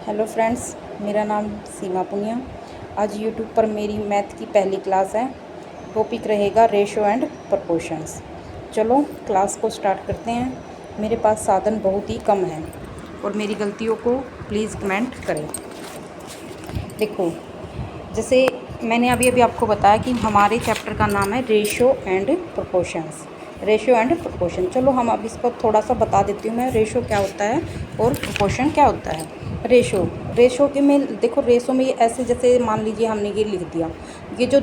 Hello friends, मेरा नाम सीमा पुनिया। आज यूट्यूब पर मेरी मैथ की पहली क्लास है। टॉपिक रहेगा रेशो एंड प्रोपोर्शंस। चलो क्लास को स्टार्ट करते हैं। मेरे पास साधन बहुत ही कम हैं और मेरी गलतियों को प्लीज़ कमेंट करें। देखो, जैसे मैंने अभी अभी आपको बताया कि हमारे चैप्टर का नाम है ratio and proportions. Ratio and proportion, चलो हम अब इसको थोड़ा सा बता देती हूँ मैं, रेशो क्या होता है और प्रोपोर्शन क्या होता है। रेशो के में देखो, रेशो में ये ऐसे, जैसे मान लीजिए हमने ये लिख दिया, ये जो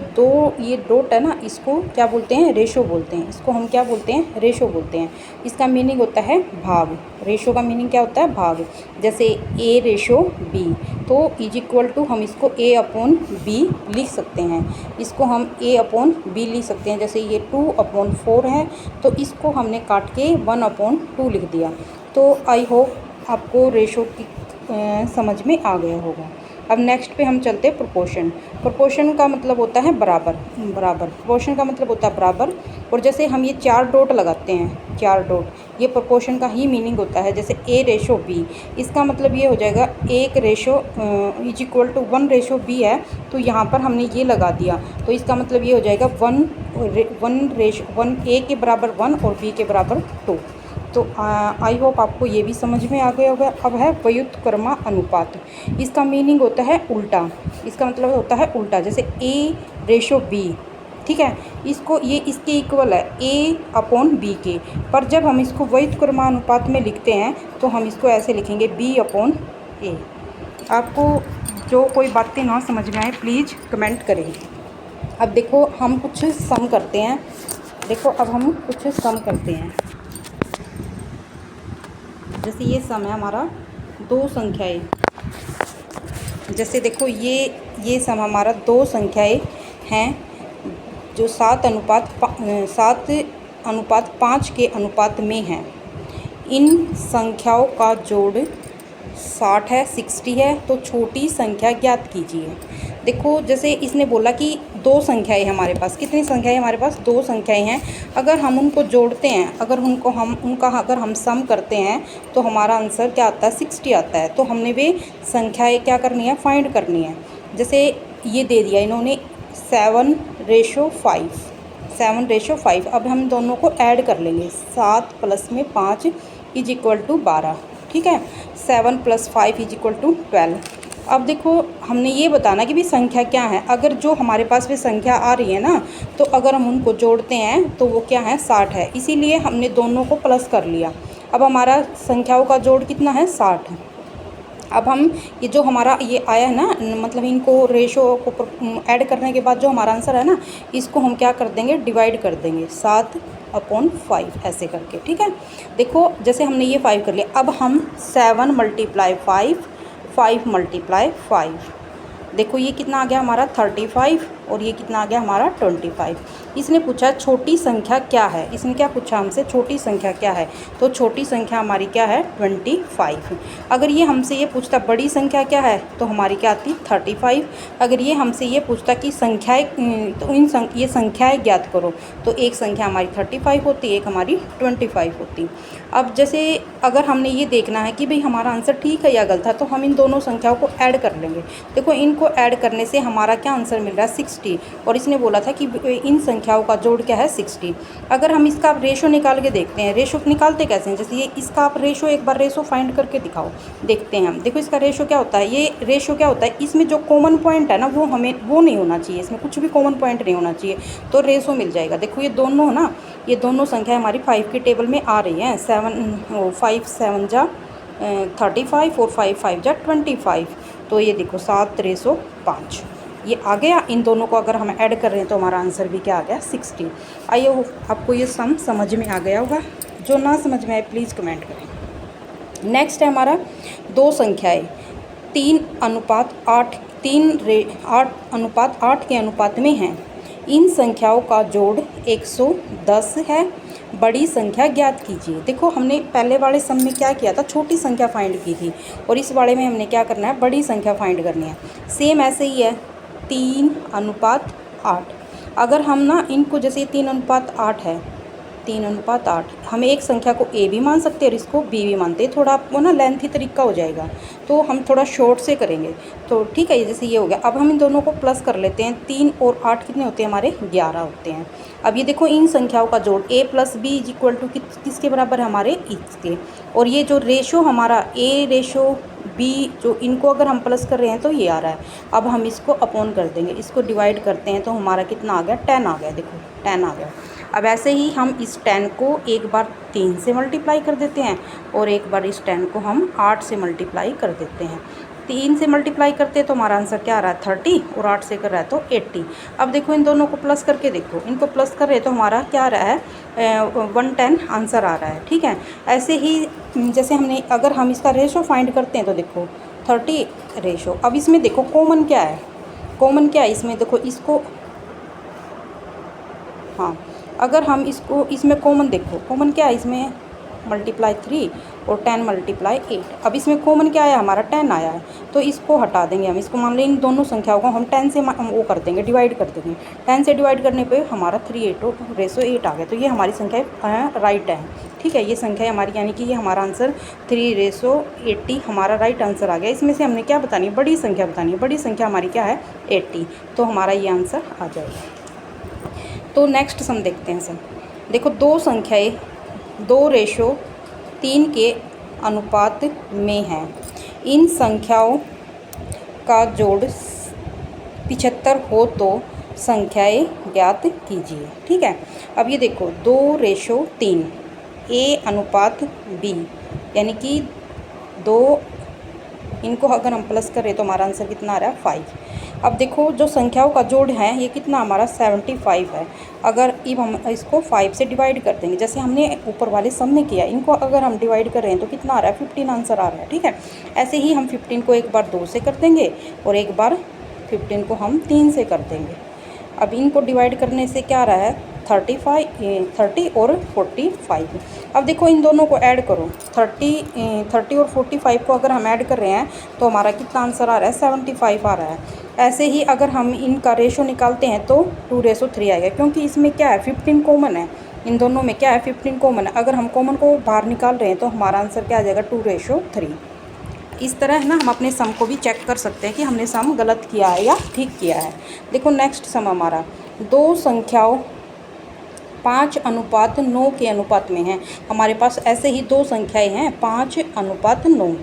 ये डॉट है ना, इसको क्या बोलते हैं? रेशो बोलते हैं। इसको हम क्या बोलते हैं? रेशो बोलते हैं। इसका मीनिंग होता है भाग। रेशो का मीनिंग क्या होता है? भाग। जैसे A रेशो B, तो इज इक्वल टू हम इसको A अपॉन B लिख सकते हैं। इसको हम A अपॉन B लिख सकते हैं। जैसे ये 2/4 है, तो इसको हमने काट के 1/2 लिख दिया। तो आई होप आपको रेशो की समझ में आ गया होगा। अब नेक्स्ट पे हम चलते हैं प्रोपोर्शन। प्रोपोर्शन का मतलब होता है बराबर। प्रोपोर्शन का मतलब होता है बराबर। और जैसे हम ये 4 डॉट लगाते हैं, 4 डॉट, ये प्रोपोर्शन का ही मीनिंग होता है। जैसे A रेशो B, इसका मतलब ये हो जाएगा 1 ratio is equal to 1 ratio B है, तो यहाँ पर हमने ये लगा दिया, तो इसका मतलब ये हो जाएगा 1 A के बराबर 1 और B के बराबर 2। तो आई होप आपको ये भी समझ में आ गया होगा। अब है व्युत्क्रम अनुपात। इसका मीनिंग होता है उल्टा। इसका मतलब होता है उल्टा। जैसे A रेशो B, ठीक है, इसको ये इसके इक्वल है A अपॉन B के, पर जब हम इसको व्युत्क्रम अनुपात में लिखते हैं तो हम इसको ऐसे लिखेंगे B अपॉन A। आपको जो कोई बातें ना समझ में आए प्लीज़ कमेंट करें। अब देखो हम कुछ सम करते हैं। देखो अब हम कुछ सम करते हैं। जैसे ये सम है हमारा 2 संख्याएं। जैसे देखो ये सम हमारा 2 संख्याएं हैं जो 7:5 के अनुपात में हैं। इन संख्याओं का जोड़ 60 है, 60 है, तो छोटी संख्या ज्ञात कीजिए। देखो, जैसे इसने बोला कि 2 संख्याएं हमारे पास, कितनी संख्याएं हमारे पास? 2 संख्याएं हैं। अगर हम उनको जोड़ते हैं, अगर हम सम करते हैं, तो हमारा आंसर क्या आता है? 60 आता है। तो हमने वे संख्याएं क्या करनी है? फाइंड करनी है। जैसे ये दे दिया इन्होंने 7:5, 7:5। अब हम दोनों को ऐड कर लेंगे। 7 + 5 इज इक्वल टू 12, ठीक है। 7 + 5 इज इक्वल टू 12। अब देखो, हमने ये बताना कि भी संख्या क्या है। अगर जो हमारे पास भी संख्या आ रही है ना, तो अगर हम उनको जोड़ते हैं तो वो क्या है? 60 है। इसीलिए हमने दोनों को प्लस कर लिया। अब हमारा संख्याओं का जोड़ कितना है? 60। अब हम ये जो हमारा ये आया है ना, मतलब इनको रेशो को ऐड करने के बाद जो हमारा आंसर है ना, इसको हम क्या कर देंगे? डिवाइड कर देंगे 7/5 ऐसे करके, ठीक है। देखो, जैसे हमने ये 5 कर लिया, अब हम 7 × 5, 5 × 5, देखो ये कितना आ गया हमारा? 35। और ये कितना आ गया हमारा? 25। इसने पूछा छोटी संख्या क्या है। इसने क्या पूछा हमसे? छोटी संख्या क्या है। तो छोटी संख्या हमारी क्या है? 25। अगर ये हमसे ये पूछता बड़ी संख्या क्या है, तो हमारी क्या आती? 35। अगर ये हमसे ये पूछता कि संख्याएं, तो ये संख्याएं ज्ञात करो, तो एक संख्या हमारी 35 होती, एक हमारी 25 होती। अब जैसे अगर हमने ये देखना है कि भाई हमारा आंसर ठीक है या गलत है, तो हम इन दोनों संख्याओं को ऐड कर लेंगे। देखो, इनको ऐड करने से हमारा क्या आंसर मिल रहा है? 60। और इसने बोला था कि इन संख्याओं का जोड़ क्या है? 60। अगर हम इसका आप रेशो निकाल के देखते हैं, रेशो निकालते कैसे हैं? जैसे ये इसका आप रेशो, एक बार रेशो फाइंड करके दिखाओ, देखते हैं हम। देखो इसका रेशो क्या होता है? ये रेशो क्या होता है? इसमें जो कॉमन पॉइंट है ना, वो नहीं होना चाहिए। इसमें कुछ भी कॉमन पॉइंट नहीं होना चाहिए, तो रेशो मिल जाएगा। देखो ये दोनों ना, ये दोनों संख्या हमारी 5 की टेबल में आ रही हैं। 5 7 जा 35 और 5 5 जा 25। तो ये देखो 7/305 ये आ गया। इन दोनों को अगर हम ऐड कर रहे हैं तो हमारा आंसर भी क्या आ गया? 60। आइए, आपको ये सम समझ में आ गया होगा। जो ना समझ में आए प्लीज़ कमेंट करें। नेक्स्ट है हमारा 2 संख्याएँ 3:8, 8:8 के अनुपात में हैं। इन संख्याओं का जोड़ 110 है। बड़ी संख्या ज्ञात कीजिए। देखो, हमने पहले वाले सम में क्या किया था? छोटी संख्या फाइंड की थी, और इस वाले में हमने क्या करना है? बड़ी संख्या फाइंड करनी है। सेम ऐसे ही है, 3:8। अगर हम ना इनको, जैसे 3:8 है, 3:8। हम एक संख्या को ए भी मान सकते हैं और इसको बी भी मानते हैं। थोड़ा आपको ना लेंथी तरीका हो जाएगा, तो हम थोड़ा शॉर्ट से करेंगे। तो ठीक है, जैसे ये हो गया। अब हम इन दोनों को प्लस कर लेते हैं। 3 और 8 कितने होते हैं हमारे? 11 होते हैं। अब ये देखो इन संख्याओं का जोड़ a plus B is equal to किसके बराबर है? हमारे इसके। और ये जो रेशो हमारा a रेशो b, जो इनको अगर हम प्लस कर रहे हैं तो ये आ रहा है। अब हम इसको अपॉन कर देंगे, इसको डिवाइड करते हैं तो हमारा कितना आ गया? 10 आ गया। देखो 10 आ गया। अब ऐसे ही हम इस 10 को एक बार 3 से मल्टीप्लाई कर देते हैं और एक बार इस 10 को हम 8 से मल्टीप्लाई कर देते हैं। 3 से मल्टीप्लाई करते हैं तो हमारा आंसर क्या आ रहा है? 30, और 8 से कर रहा है तो 80। अब देखो इन दोनों को प्लस करके देखो, इनको प्लस कर रहे तो हमारा क्या आ रहा है? 110 आंसर आ रहा है। ठीक है, ऐसे ही जैसे हमने अगर हम इसका रेशो फाइंड करते हैं तो देखो 30 रेशो। अब इसमें देखो कॉमन क्या है? कॉमन क्या है इसमें? देखो इसको, हाँ, अगर हम इसको इसमें कॉमन देखो, कॉमन क्या है इसमें? मल्टीप्लाई 3 और 10 मल्टीप्लाई 8। अब इसमें कॉमन क्या आया? हमारा 10 आया है, तो इसको हटा देंगे हम। इसको मान लें इन दोनों संख्याओं को हम 10 से वो कर देंगे, डिवाइड कर देंगे। 10 से डिवाइड करने पे हमारा 3/8 आ गया। तो ये हमारी संख्या राइट है। ठीक है, ये संख्या हमारी, यानी कि ये हमारा आंसर 3/80 हमारा राइट आंसर आ गया। इसमें से हमने क्या बतानी है? बड़ी संख्या बतानी है। बड़ी संख्या हमारी क्या है? 80। तो हमारा ये आंसर आ जाएगा। तो नेक्स्ट सम देखते हैं सम। देखो दो संख्याएं 2:3 के अनुपात में है। इन संख्याओं का जोड़ 75 हो तो संख्याएं ज्ञात कीजिए। ठीक है, अब ये देखो 2:3 A/B, यानी कि 2, इनको अगर हम प्लस करें तो हमारा आंसर कितना आ रहा है? 5। अब देखो जो संख्याओं का जोड़ है ये कितना हमारा? 75 है। अगर अब हम इसको 5 से डिवाइड कर देंगे, जैसे हमने ऊपर वाले सम में किया, इनको अगर हम डिवाइड कर रहे हैं तो कितना आ रहा है? 15 आंसर आ रहा है। ठीक है, ऐसे ही हम 15 को एक बार 2 से कर देंगे और एक बार 15 को हम 3 से कर देंगे। अब इनको डिवाइड करने से क्या आ रहा है? 30 और 45। अब देखो इन दोनों को ऐड करो, 30 और 45 को अगर हम ऐड कर रहे हैं तो हमारा कितना आंसर आ रहा है? 75 आ रहा है। ऐसे ही अगर हम इनका रेशो निकालते हैं तो 2:3 आएगा, क्योंकि इसमें क्या है? 15 कॉमन है। इन दोनों में क्या है? 15 कॉमन है। अगर हम कॉमन को बाहर निकाल रहे हैं तो हमारा आंसर क्या आ जाएगा? 2:3। इस तरह है ना, हम अपने सम को भी चेक कर सकते हैं कि हमने सम गलत किया है या ठीक किया है। देखो नेक्स्ट सम हमारा, दो संख्याओं 5:9 के अनुपात में है। हमारे पास ऐसे ही दो संख्याएं हैं 5:9,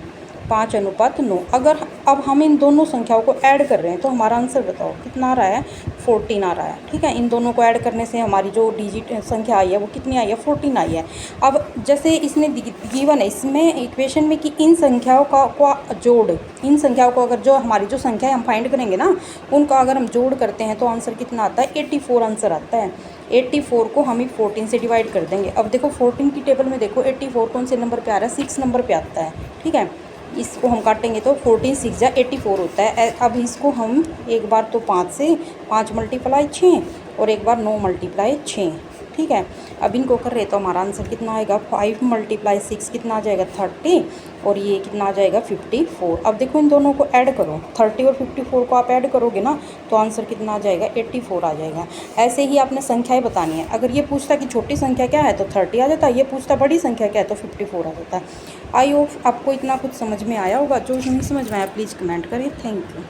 5:9। अगर अब हम इन दोनों संख्याओं को ऐड कर रहे हैं तो हमारा आंसर बताओ कितना आ रहा है? 14 आ रहा है। ठीक है, इन दोनों को ऐड करने से हमारी जो डिजिट संख्या आई है वो कितनी आई है? 14 आई है। अब जैसे इसने गिवन है इसमें इक्वेशन में कि इन संख्याओं का जोड़, इन संख्याओं को अगर जो हमारी जो संख्या हम फाइंड करेंगे ना, उनका अगर हम जोड़ करते हैं तो आंसर कितना आता है? 84 आंसर आता है। 84 को हम 14 से डिवाइड कर देंगे। अब देखो 14 की टेबल में देखो 84 कौन से नंबर पे आ रहा है? 6 नंबर पे आता है। ठीक है, इसको हम काटेंगे तो 14 6 जा 84 होता है। अब इसको हम एक बार तो 5 से 5 मल्टीप्लाई 6 और एक बार 9 मल्टीप्लाई 6। ठीक है, अब इनको कर रहे तो हमारा आंसर कितना आएगा? 5 मल्टीप्लाई 6 कितना आ जाएगा? 30, और ये कितना आ जाएगा? 54। अब देखो इन दोनों को ऐड करो, 30 और 54 को आप ऐड करोगे ना तो आंसर कितना आ जाएगा? 84 आ जाएगा। ऐसे ही आपने संख्याएं बतानी है। अगर ये पूछता कि छोटी संख्या क्या है तो 30 आ जाता है, ये पूछता बड़ी संख्या क्या है तो 54 आ जाता है। आई होप आपको इतना कुछ समझ में आया होगा। जो नहीं समझ में आया प्लीज़ कमेंट करिए। Thank you.